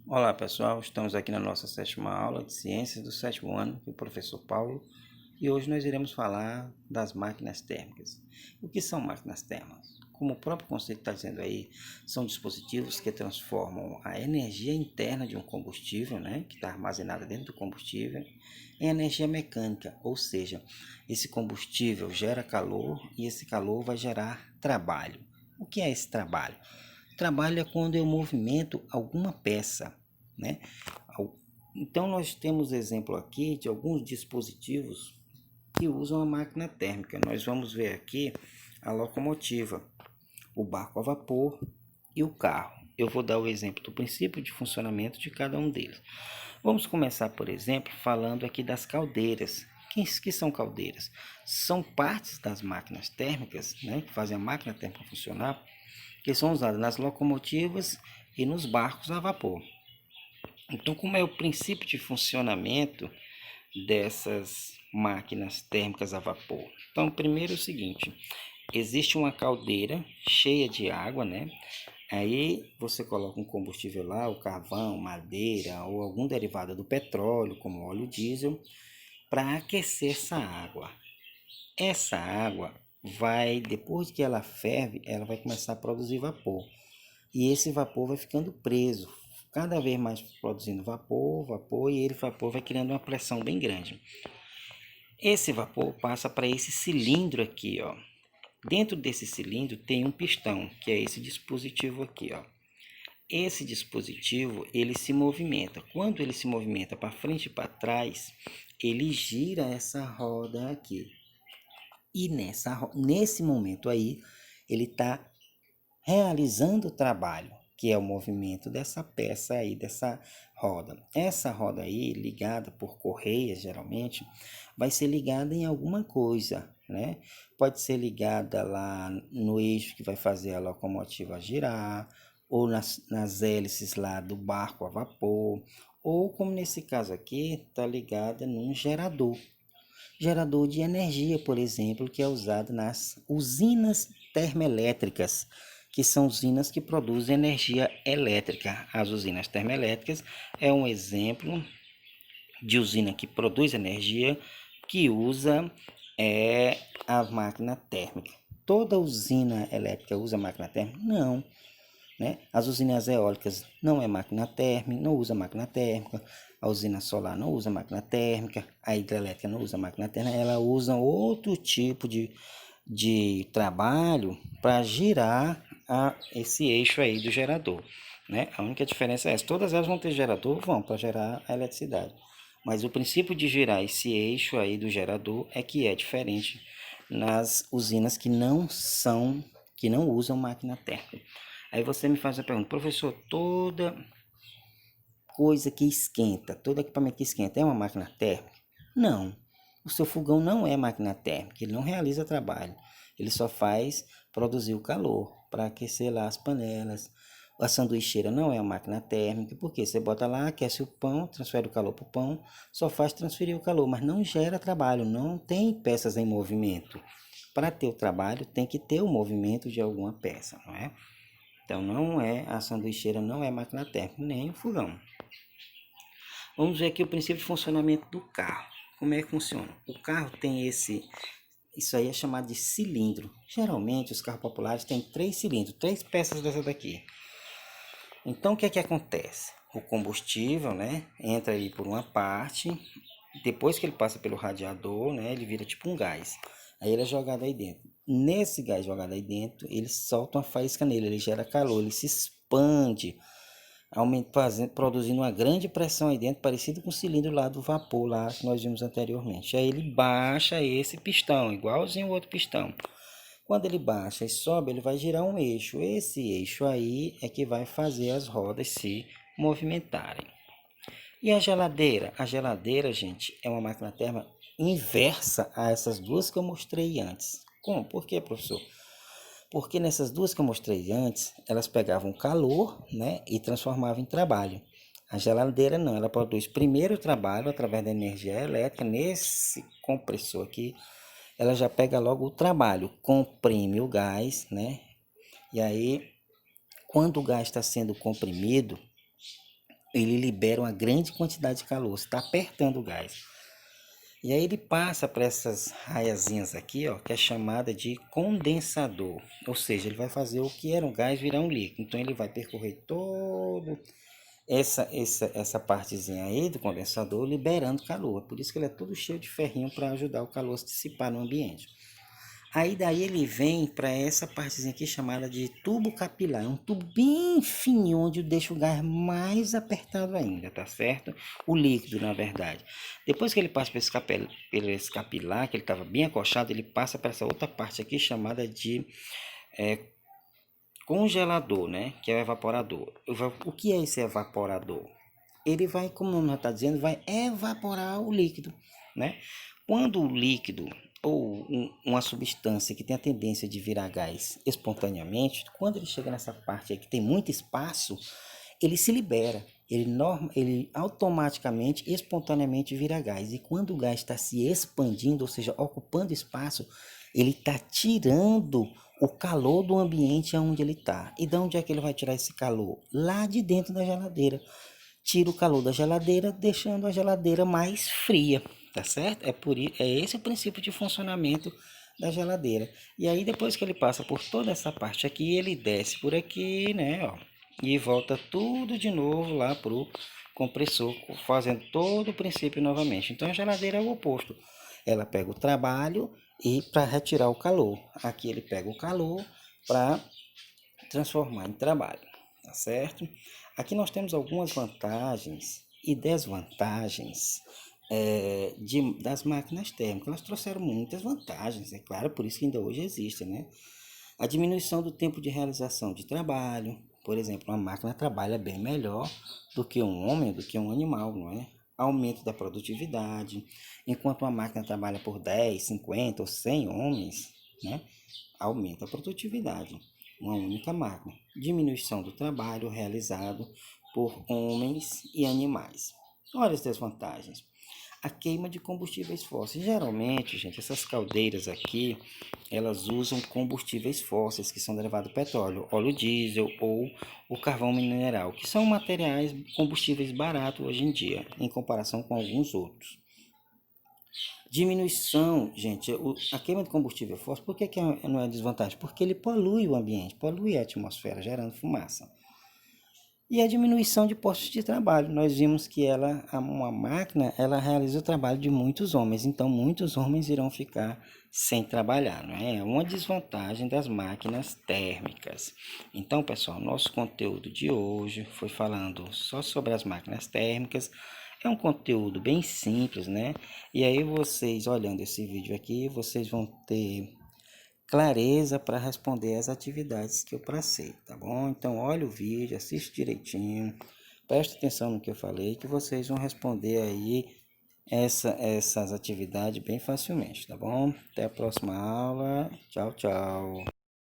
Olá pessoal, estamos aqui na nossa sétima aula de Ciências do sétimo ano com o professor Paulo e hoje nós iremos falar das máquinas térmicas. O que são máquinas térmicas? Como o próprio conceito está dizendo aí, são dispositivos que transformam a energia interna de um combustível, que está armazenada dentro do combustível, em energia mecânica, ou seja, esse combustível gera calor e esse calor vai gerar trabalho. O que é esse trabalho? Trabalho é quando eu movimento alguma peça, né? Então nós temos exemplo aqui de alguns dispositivos que usam a máquina térmica. Nós vamos ver aqui a locomotiva, o barco a vapor e o carro. Eu vou dar o exemplo do princípio de funcionamento de cada um deles. Vamos começar, por exemplo, falando aqui das caldeiras. Que são caldeiras? São partes das máquinas térmicas, que fazem a máquina térmica funcionar, que são usadas nas locomotivas e nos barcos a vapor. Então, como é o princípio de funcionamento dessas máquinas térmicas a vapor? Então, primeiro é o seguinte, existe uma caldeira cheia de água, Aí você coloca um combustível lá, o carvão, madeira ou algum derivado do petróleo, como óleo diesel, para aquecer essa água. Essa água vai, depois que ela ferve, ela vai começar a produzir vapor. E esse vapor vai ficando preso, cada vez mais produzindo vapor, e esse vapor vai criando uma pressão bem grande. Esse vapor passa para esse cilindro aqui, ó. Dentro desse cilindro tem um pistão, que é esse dispositivo aqui, ó. Esse dispositivo, ele se movimenta. Quando ele se movimenta para frente e para trás, ele gira essa roda aqui. E nesse momento aí, ele está realizando o trabalho, que é o movimento dessa peça aí, dessa roda. Essa roda aí, ligada por correias, geralmente, vai ser ligada em alguma coisa, Pode ser ligada lá no eixo que vai fazer a locomotiva girar, ou nas hélices lá do barco a vapor, ou como nesse caso aqui, está ligada num gerador. Gerador de energia, por exemplo, que é usado nas usinas termoelétricas, que são usinas que produzem energia elétrica. As usinas termoelétricas é um exemplo de usina que produz energia, que usa a máquina térmica. Toda usina elétrica usa máquina térmica? Não. As usinas eólicas não é máquina térmica, não usa máquina térmica, a usina solar não usa máquina térmica, a hidrelétrica não usa máquina térmica, ela usa outro tipo de trabalho para girar esse eixo aí do gerador. A única diferença é essa, todas elas vão ter gerador, vão para gerar a eletricidade, mas o princípio de girar esse eixo aí do gerador é que é diferente nas usinas que não usam máquina térmica. Aí você me faz a pergunta, professor, toda coisa que esquenta, todo equipamento que esquenta é uma máquina térmica? Não, o seu fogão não é máquina térmica, ele não realiza trabalho, ele só faz produzir o calor para aquecer lá as panelas. A sanduicheira não é uma máquina térmica, porque você bota lá, aquece o pão, transfere o calor para o pão, só faz transferir o calor, mas não gera trabalho, não tem peças em movimento. Para ter o trabalho tem que ter o movimento de alguma peça, não é? Então a sanduicheira não é máquina térmica, nem o fogão. Vamos ver aqui o princípio de funcionamento do carro. Como é que funciona? O carro tem isso aí é chamado de cilindro. Geralmente os carros populares têm 3 cilindros, 3 peças dessa daqui. Então o que é que acontece? O combustível, entra aí por uma parte, depois que ele passa pelo radiador, ele vira tipo um gás. Aí ele é jogado aí dentro. Nesse gás jogado aí dentro, ele solta uma faísca nele, ele gera calor, ele se expande, produzindo uma grande pressão aí dentro, parecido com o cilindro lá do vapor lá que nós vimos anteriormente. Aí ele baixa esse pistão, igualzinho o outro pistão. Quando ele baixa e sobe, ele vai girar um eixo. Esse eixo aí é que vai fazer as rodas se movimentarem. E a geladeira? A geladeira, gente, é uma máquina térmica inversa a essas duas que eu mostrei antes. Como? Por quê, professor? Porque nessas duas que eu mostrei antes, elas pegavam calor, e transformavam em trabalho. A geladeira não, ela produz primeiro o trabalho através da energia elétrica. Nesse compressor aqui, ela já pega logo o trabalho, comprime o gás, E aí, quando o gás está sendo comprimido, ele libera uma grande quantidade de calor, está apertando o gás. E aí ele passa para essas raiazinhas aqui, ó, que é chamada de condensador. Ou seja, ele vai fazer o que era um gás virar um líquido. Então ele vai percorrer todo essa partezinha aí do condensador, liberando calor. Por isso que ele é todo cheio de ferrinho para ajudar o calor a se dissipar no ambiente. Aí daí ele vem para essa partezinha aqui chamada de tubo capilar. É um tubo bem fininho, onde deixa o gás mais apertado ainda, tá certo? O líquido, na verdade. Depois que ele passa por esse capilar, que ele estava bem acochado, ele passa para essa outra parte aqui chamada de congelador, né? Que é o evaporador. O que é esse evaporador? Ele vai, como o nome está dizendo, vai evaporar o líquido, né? Quando o líquido ou uma substância que tem a tendência de virar gás espontaneamente, quando ele chega nessa parte aí que tem muito espaço, ele se libera, ele automaticamente, espontaneamente vira gás. E quando o gás está se expandindo, ou seja, ocupando espaço, ele está tirando o calor do ambiente onde ele está. E de onde é que ele vai tirar esse calor? Lá de dentro da geladeira. Tira o calor da geladeira, deixando a geladeira mais fria, tá certo? É esse o princípio de funcionamento da geladeira. E aí depois que ele passa por toda essa parte aqui, ele desce por aqui, né, ó, e volta tudo de novo lá pro compressor, fazendo todo o princípio novamente. Então a geladeira é o oposto. Ela pega o trabalho e para retirar o calor. Aqui ele pega o calor para transformar em trabalho, tá certo? Aqui nós temos algumas vantagens e desvantagens das máquinas térmicas. Elas trouxeram muitas vantagens, é claro, por isso que ainda hoje existem, né? A diminuição do tempo de realização de trabalho, por exemplo, uma máquina trabalha bem melhor do que um homem, do que um animal, não é? Aumento da produtividade, enquanto uma máquina trabalha por 10, 50 ou 100 homens, né? Aumenta a produtividade, uma única máquina. Diminuição do trabalho realizado por homens e animais. Olha as desvantagens. A queima de combustíveis fósseis. Geralmente, gente, essas caldeiras aqui, elas usam combustíveis fósseis, que são derivados do petróleo, óleo diesel ou o carvão mineral, que são materiais, combustíveis baratos hoje em dia, em comparação com alguns outros. Diminuição, gente, a queima de combustível fóssil, por que não é desvantagem? Porque ele polui o ambiente, polui a atmosfera, gerando fumaça. E a diminuição de postos de trabalho. Nós vimos que uma máquina, ela realiza o trabalho de muitos homens, então muitos homens irão ficar sem trabalhar, não é? É uma desvantagem das máquinas térmicas. Então, pessoal, nosso conteúdo de hoje foi falando só sobre as máquinas térmicas. É um conteúdo bem simples, né? E aí vocês, olhando esse vídeo aqui, vocês vão ter clareza para responder as atividades que eu passei, tá bom? Então, olha o vídeo, assiste direitinho, preste atenção no que eu falei, que vocês vão responder aí essas atividades bem facilmente, tá bom? Até a próxima aula. Tchau, tchau.